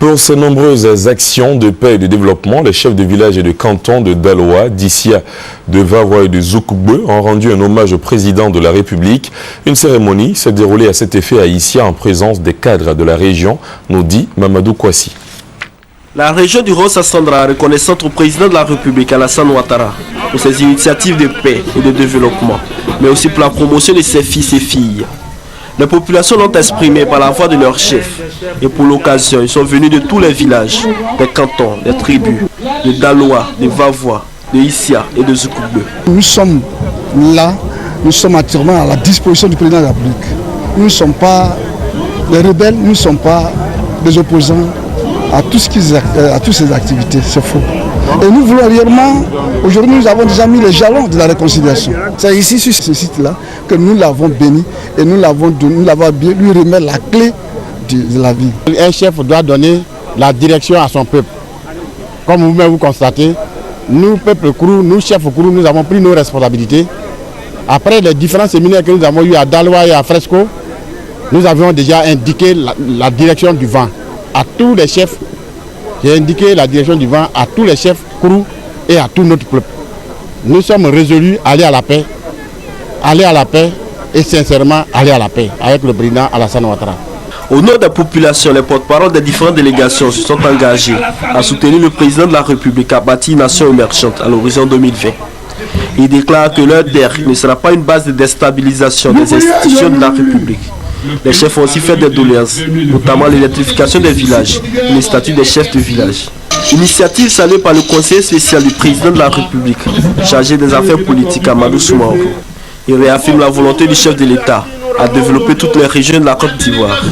Pour ces nombreuses actions de paix et de développement, les chefs de village et de canton de Daloa, d'Issia, de Vavois et de Zoukoube ont rendu un hommage au président de la République. Une cérémonie s'est déroulée à cet effet à Issia en présence des cadres de la région, nous dit Mamadou Kouassi. La région du Rose sera reconnaissante au président de la République, Alassane Ouattara, pour ses initiatives de paix et de développement, mais aussi pour la promotion de ses fils et filles. Les populations l'ont exprimé par la voix de leur chef. Et pour l'occasion, ils sont venus de tous les villages, des cantons, des tribus, de Daloa, de Vavois, de Issia et de Zoukoube. Nous sommes là, nous sommes actuellement à la disposition du président de la République. Nous ne sommes pas des rebelles, nous ne sommes pas des opposants à toutes ces activités, c'est faux. Et nous voulons réellement, aujourd'hui nous avons déjà mis les jalons de la réconciliation. C'est ici, sur ce site-là, que nous l'avons béni et nous l'avons bien lui remettre la clé de la vie. Un chef doit donner la direction à son peuple. Comme vous-même vous constatez, nous, peuple Kourou, nous, chefs Kourou, nous avons pris nos responsabilités. Après les différents séminaires que nous avons eus à Daloa et à Fresco, nous avions déjà indiqué la direction du vent à tous les chefs. J'ai indiqué la direction du vent à tous les chefs Kourou et à tout notre peuple. Nous sommes résolus à aller à la paix et sincèrement aller à la paix avec le président Alassane Ouattara. Au nom des populations, les porte-paroles des différentes délégations se sont engagés à soutenir le président de la République à bâtir une nation émergente à l'horizon 2020. Ils déclarent que leur terre ne sera pas une base de déstabilisation des institutions de la République. Les chefs ont aussi fait des doléances, notamment l'électrification des villages et les statuts des chefs de village. Initiative saluée par le conseiller spécial du président de la République, chargé des affaires politiques Amadou Soumarou. Il réaffirme la volonté du chef de l'État à développer toutes les régions de la Côte d'Ivoire.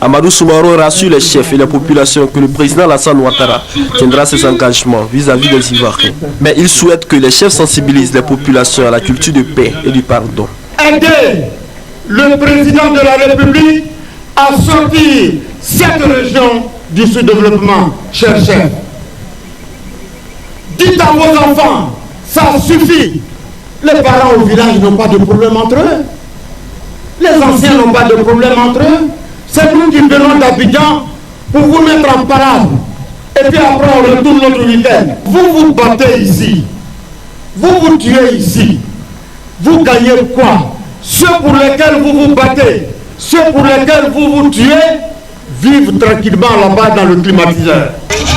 Amadou Soumarou rassure les chefs et les populations que le président Alassane Ouattara tiendra ses engagements vis-à-vis des Ivoiriens. Mais il souhaite que les chefs sensibilisent les populations à la culture de paix et du pardon. Aider le président de la République à sortir cette région du sous-développement, chers chefs. Dites à vos enfants, ça suffit. Les parents au village n'ont pas de problème entre eux. Les anciens n'ont pas de problème entre eux. C'est nous qui venons d'Abidjan pour vous mettre en parade. Et puis après on retourne notre week-end. Vous vous battez ici. Vous vous tuez ici. Vous gagnez quoi? Ceux pour lesquels vous vous battez, ceux pour lesquels vous vous tuez, vivent tranquillement là-bas dans le climatiseur.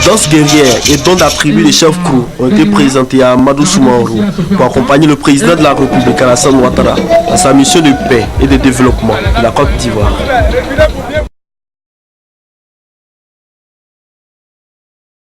Danse guerrière et dons d'attributs des chefs Kourou ont été présentés à Amadou Soumarou pour accompagner le président de la République Alassane Ouattara dans sa mission de paix et de développement de la Côte d'Ivoire.